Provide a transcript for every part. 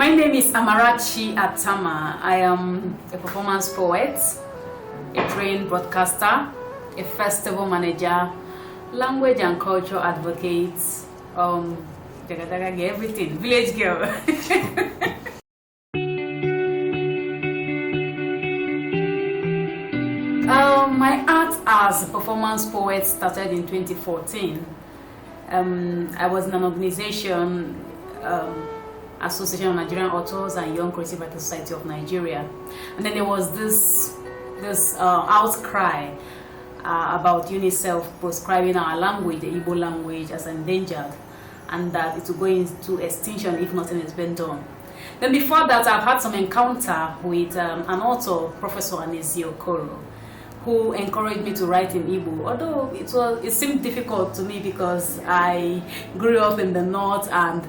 My name is Amarachi Attamah. I am a performance poet, a trained broadcaster, a festival manager, language and culture advocate, everything, village girl. My art as a performance poet started in 2014. I was in an organization, Association of Nigerian Authors and Young Creative Writers Society of Nigeria, and then there was this outcry about UNICEF prescribing our language, the Igbo language, as endangered, and that it will go into extinction if nothing is being done. Then before that, I've had some encounter with an author, Professor Anesi Okoro, who encouraged me to write in Igbo, although it seemed difficult to me because I grew up in the north, and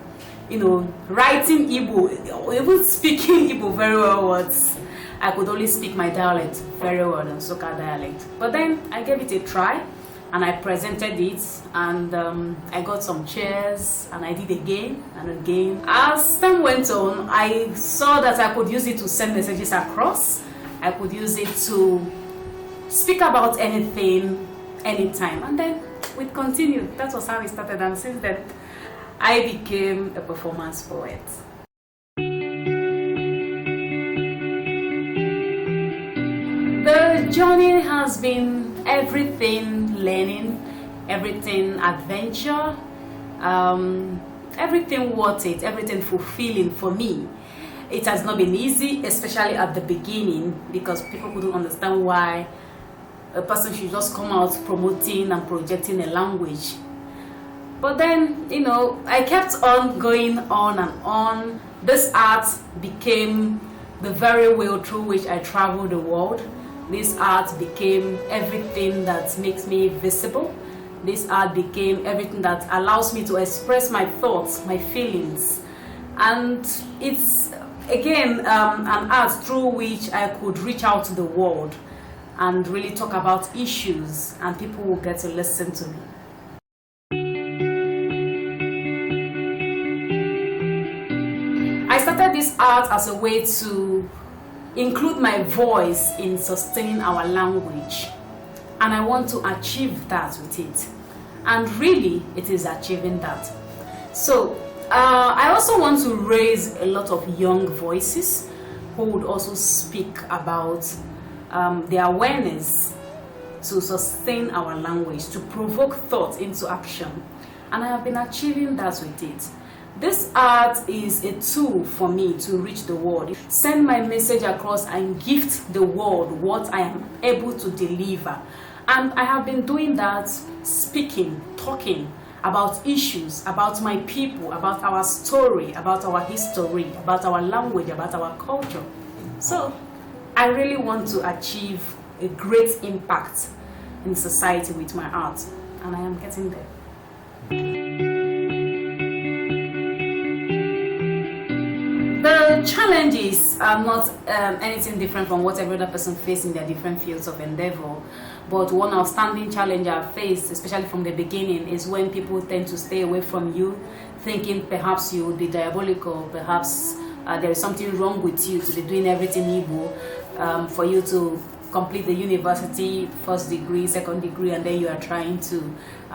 writing Igbo, even speaking Igbo very well, I could only speak my dialect very well, the Nsukka dialect. But then I gave it a try, and I presented it, and I got some cheers, and I did again and again. As time went on, I saw that I could use it to send messages across. I could use it to speak about anything, anytime, and then we continued. That was how it started, and since then I became a performance poet. The journey has been everything learning, everything adventure, everything worth it, everything fulfilling for me. It has not been easy, especially at the beginning, because people couldn't understand why a person should just come out promoting and projecting a language. But then, I kept on going on and on. This art became the very wheel through which I travel the world. This art became everything that makes me visible. This art became everything that allows me to express my thoughts, my feelings. And it's, again, an art through which I could reach out to the world and really talk about issues, and people will get to listen to me. I started this art as a way to include my voice in sustaining our language, and I want to achieve that with it, and really it is achieving that. So I also want to raise a lot of young voices who would also speak about the awareness to sustain our language, to provoke thought into action, and I have been achieving that with it. This art is a tool for me to reach the world, send my message across, and gift the world what I am able to deliver. And I have been doing that, speaking, talking about issues, about my people, about our story, about our history, about our language, about our culture. So I really want to achieve a great impact in society with my art, and I am getting there. The challenges are not anything different from what every other person faces in their different fields of endeavor. But one outstanding challenge I've faced, especially from the beginning, is when people tend to stay away from you, thinking perhaps you would be diabolical, perhaps there is something wrong with you to be doing everything Igbo, for you to complete the university, first degree, second degree, and then you are trying to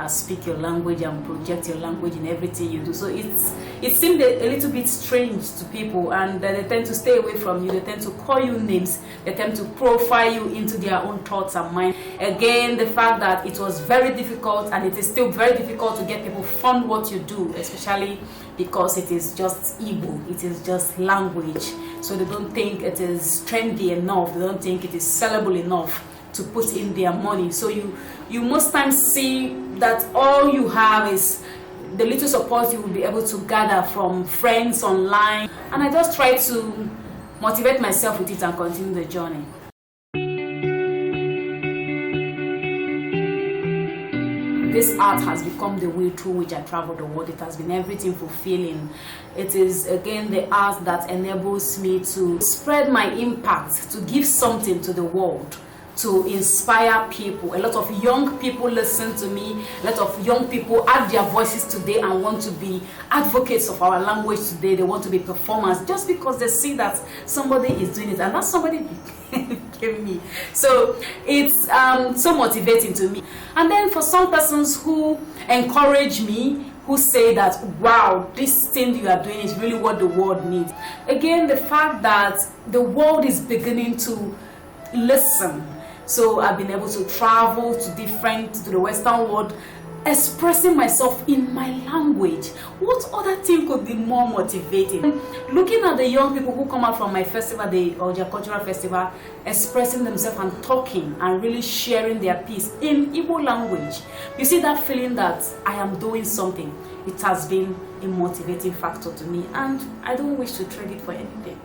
speak your language and project your language in everything you do. So it seemed a little bit strange to people, and they tend to stay away from you. They tend to call you names. They tend to profile you into their own thoughts and mind. Again, the fact that it was very difficult, and it is still very difficult to get people fund what you do, especially because it is just Igbo, it is just language. So they don't think it is trendy enough, they don't think it is sellable enough to put in their money. So you most times see that all you have is the little support you will be able to gather from friends online. And I just try to motivate myself with it and continue the journey. This art has become the way through which I travel the world. It has been everything fulfilling. It is, again, the art that enables me to spread my impact, to give something to the world, to inspire people. A lot of young people listen to me. A lot of young people add their voices today and want to be advocates of our language today. They want to be performers just because they see that somebody is doing it, and that somebody became me. So it's so motivating to me. And then for some persons who encourage me, who say that, wow, this thing you are doing is really what the world needs. Again, the fact that the world is beginning to listen. So I've been able to travel to the Western world, expressing myself in my language. What other thing could be more motivating? Looking at the young people who come out from my festival, the Oja Cultural Festival, expressing themselves and talking and really sharing their piece in Igbo language. You see that feeling that I am doing something. It has been a motivating factor to me, and I don't wish to trade it for anything.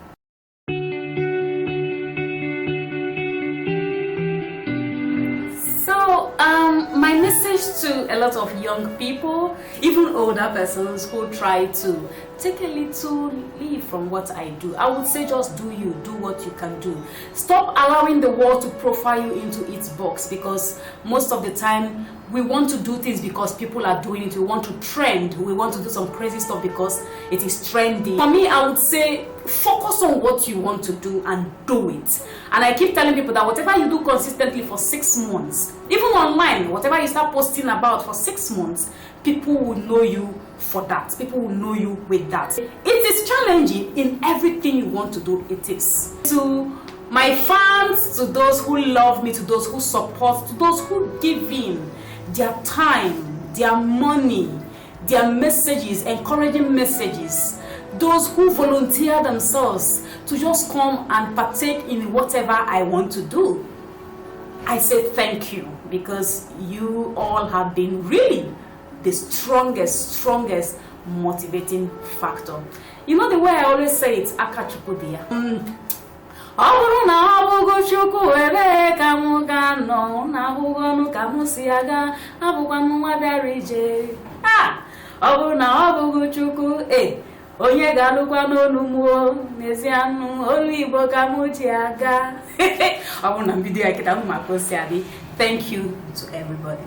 My message to a lot of young people, even older persons who try to take a little leave from what I do, I would say just do you, do what you can do. Stop allowing the world to profile you into its box, because most of the time we want to do things because people are doing it. We want to trend. We want to do some crazy stuff because it is trendy. For me, I would say focus on what you want to do and do it. And I keep telling people that whatever you do consistently for 6 months, even online, whatever you start posting about for 6 months, people will know you for that. People will know you with that. It is challenging in everything you want to do. It is. To my fans, to those who love me, to those who support, to those who give in their time, their money, their messages, encouraging messages, those who volunteer themselves to just come and partake in whatever I want to do, I say thank you, because you all have been really the strongest motivating factor. You know the way I always say it, Akachukudia. Ọbụrụ na ọbụgo Chukwu ebe ka mụ ga nọ na ọbụgo ka mụ si aga abụkwa m nwa bịara ije. Ọbụrụ na ọbụgo Chukwu onye ga-alụkwa n'olu m n'ezie anụ olu Igbo ka mụ ji aga. Ọbụrụ na mbido ya kịta mụ maka o si adị. Thank you to everybody.